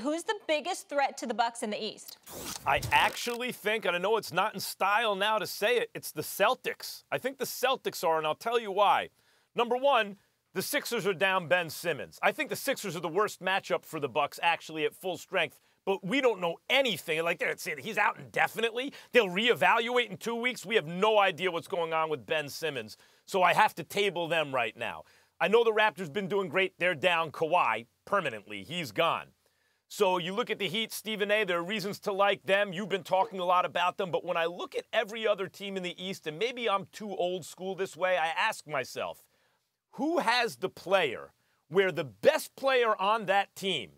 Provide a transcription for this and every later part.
Who's the biggest threat to the Bucks in the East? I actually think, and I know it's not in style now to say it, it's the Celtics. I think the Celtics are, and I'll tell you why. Number one, the Sixers are down Ben Simmons. I think the Sixers are the worst matchup for the Bucks actually at full strength, but we don't know anything. Like they're saying he's out indefinitely. They'll reevaluate in 2 weeks. We have no idea what's going on with Ben Simmons, so I have to table them right now. I know the Raptors been doing great. They're down Kawhi permanently. He's gone. So you look at the Heat, Stephen A., there are reasons to like them. You've been talking a lot about them. But when I look at every other team in the East, and maybe I'm too old school this way, I ask myself, who has the player where the best player on that team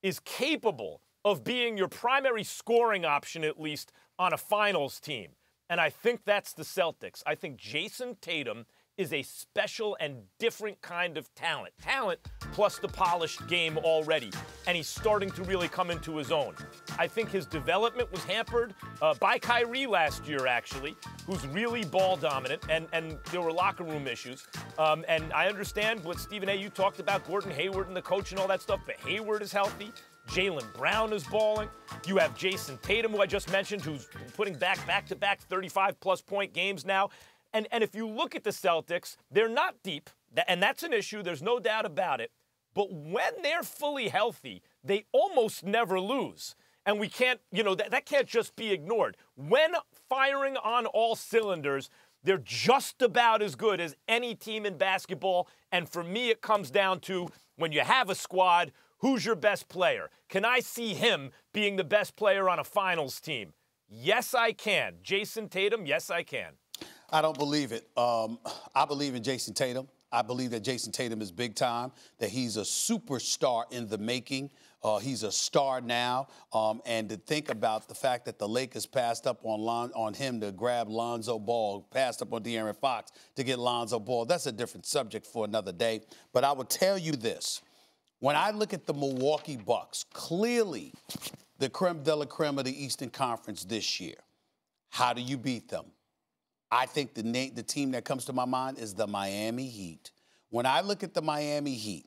is capable of being your primary scoring option, at least, on a finals team? And I think that's the Celtics. I think Jason Tatum is a special and different kind of talent. Talent plus the polished game already. And he's starting to really come into his own. I think his development was hampered by Kyrie last year, actually, who's really ball dominant, and there were locker room issues. And I understand what, Stephen A., you talked about, Gordon Hayward and the coach and all that stuff, but Hayward is healthy. Jaylen Brown is balling. You have Jason Tatum, who I just mentioned, who's putting back-to-back 35-plus point games now. And if you look at the Celtics, they're not deep, and that's an issue. There's no doubt about it. But when they're fully healthy, they almost never lose. And we can't, that can't just be ignored. When firing on all cylinders, they're just about as good as any team in basketball. And for me, it comes down to when you have a squad, who's your best player? Can I see him being the best player on a finals team? Yes, I can. Jason Tatum, yes, I can. I don't believe it. I believe in Jason Tatum. I believe that Jason Tatum is big time, that he's a superstar in the making. He's a star now. And to think about the fact that the Lakers passed up on him to grab Lonzo Ball, passed up on De'Aaron Fox to get Lonzo Ball, that's a different subject for another day. But I will tell you this. When I look at the Milwaukee Bucks, clearly the creme de la creme of the Eastern Conference this year, how do you beat them? I think the team that comes to my mind is the Miami Heat. When I look at the Miami Heat,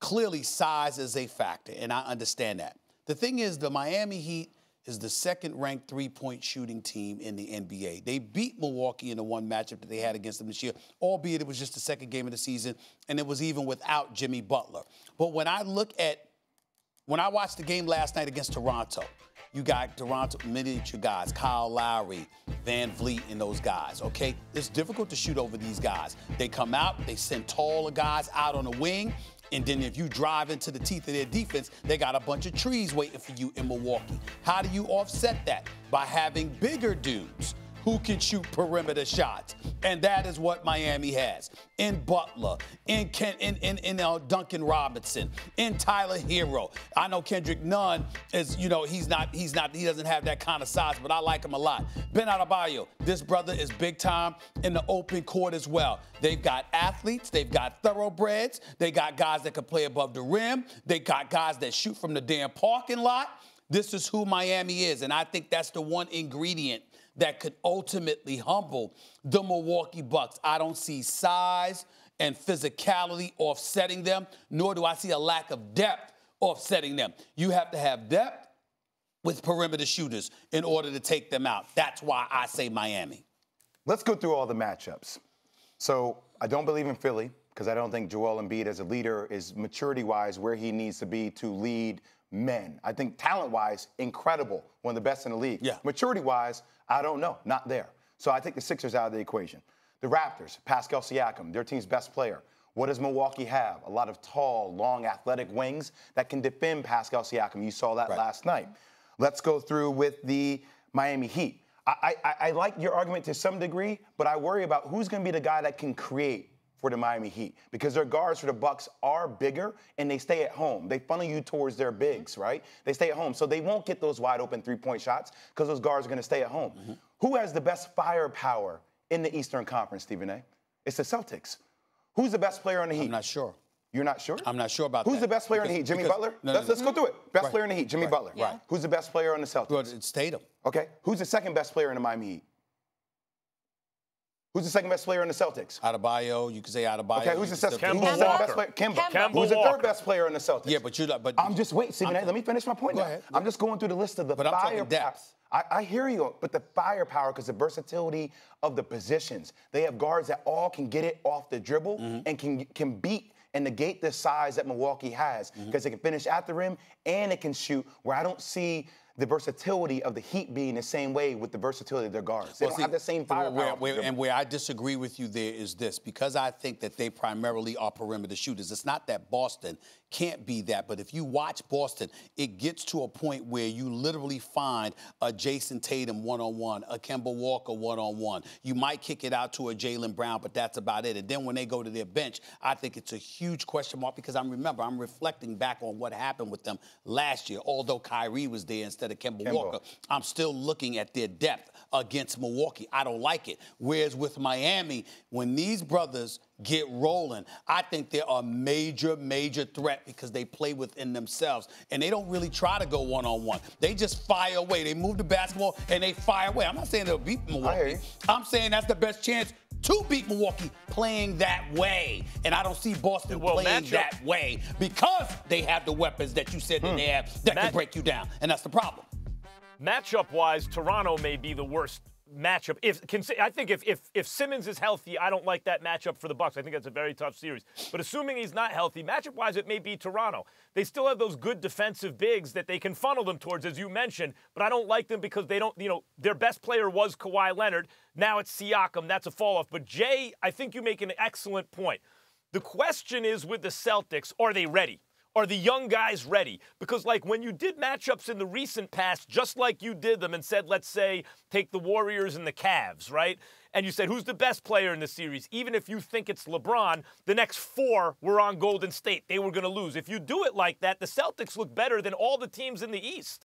clearly size is a factor, and I understand that. The thing is, the Miami Heat is the second-ranked three-point shooting team in the NBA. They beat Milwaukee in the one matchup that they had against them this year, albeit it was just the second game of the season, and it was even without Jimmy Butler. But when I watched the game last night against Toronto, you got Toronto miniature guys, Kyle Lowry, Van Vliet, and those guys, okay? It's difficult to shoot over these guys. They come out, they send taller guys out on the wing, and then if you drive into the teeth of their defense, they got a bunch of trees waiting for you in Milwaukee. How do you offset that? By having bigger dudes who can shoot perimeter shots. And that is what Miami has. In Butler, in Duncan Robinson, in Tyler Hero. I know Kendrick Nunn is, he doesn't have that kind of size, but I like him a lot. Ben Adebayo, this brother is big time in the open court as well. They've got athletes, they've got thoroughbreds, they got guys that can play above the rim, they got guys that shoot from the damn parking lot. This is who Miami is, and I think that's the one ingredient that could ultimately humble the Milwaukee Bucks. I don't see size and physicality offsetting them, nor do I see a lack of depth offsetting them. You have to have depth with perimeter shooters in order to take them out. That's why I say Miami. Let's go through all the matchups. So I don't believe in Philly because I don't think Joel Embiid as a leader is maturity-wise where he needs to be to lead men. I think talent-wise, incredible, one of the best in the league. Yeah. Maturity-wise, I don't know, not there. So I think the Sixers out of the equation. The Raptors, Pascal Siakam, their team's best player. What does Milwaukee have? A lot of tall, long, athletic wings that can defend Pascal Siakam. You saw that last night. Let's go through with the Miami Heat. I like your argument to some degree, but I worry about who's going to be the guy that can create for the Miami Heat, because their guards for the Bucks are bigger and they stay at home. They funnel you towards their bigs, right? They stay at home, so they won't get those wide open three-point shots because those guards are going to stay at home. Who has the best firepower in the Eastern Conference, Stephen A? It's the Celtics. Who's the best player on the Heat? I'm not sure. You're not sure? I'm not sure about that. Who's the best player in the Heat? Jimmy Butler? Let's go through it. Best player in the Heat, Jimmy Butler. Right. Who's the best player on the Celtics? Well, it's Tatum. Okay. Who's the second best player in the Miami Heat? Who's the second best player in the Celtics? Adebayo, you can say Adebayo. Okay, who's the second best player? Kemba. Who's the third best player in the Celtics? Yeah, but I'm just waiting, Stephen A. Let me finish my point. Go now. ahead. I'm just going through the list of the firepower. I hear you, but the firepower, because the versatility of the positions. They have guards that all can get it off the dribble and can beat and negate the size that Milwaukee has, because they can finish at the rim and it can shoot, where I don't see the versatility of the Heat being the same way with the versatility of their guards. They don't have the same firepower. Where I disagree with you there is this, because I think that they primarily are perimeter shooters. It's not that Boston can't be that, but if you watch Boston, it gets to a point where you literally find a Jason Tatum one-on-one, a Kemba Walker one-on-one. You might kick it out to a Jaylen Brown, but that's about it. And then when they go to their bench, I think it's a huge question mark, because I'm reflecting back on what happened with them last year. Although Kyrie was there instead of Kemba Walker, I'm still looking at their depth against Milwaukee. I don't like it. Whereas with Miami, when these brothers get rolling, I think they're a major, major threat, because they play within themselves. And they don't really try to go one-on-one. They just fire away. They move the basketball and they fire away. I'm not saying they'll beat Milwaukee. I'm saying that's the best chance to beat Milwaukee, playing that way. And I don't see Boston playing that way, because they have the weapons that you said that they have that can break you down. And that's the problem. Matchup-wise, Toronto may be the worst matchup. I think if Simmons is healthy, I don't like that matchup for the Bucks. I think that's a very tough series. But assuming he's not healthy, matchup-wise, it may be Toronto. They still have those good defensive bigs that they can funnel them towards, as you mentioned. But I don't like them because they don't, their best player was Kawhi Leonard. Now it's Siakam. That's a fall-off. But Jay, I think you make an excellent point. The question is, with the Celtics, are they ready? Are the young guys ready? Because, like, when you did matchups in the recent past, just like you did them and said, let's say, take the Warriors and the Cavs, right? And you said, who's the best player in the series? Even if you think it's LeBron, the next 4 were on Golden State. They were going to lose. If you do it like that, the Celtics look better than all the teams in the East.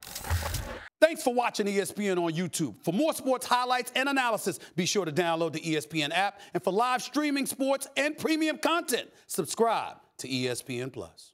Thanks for watching ESPN on YouTube. For more sports highlights and analysis, be sure to download the ESPN app. And for live streaming sports and premium content, subscribe to ESPN+.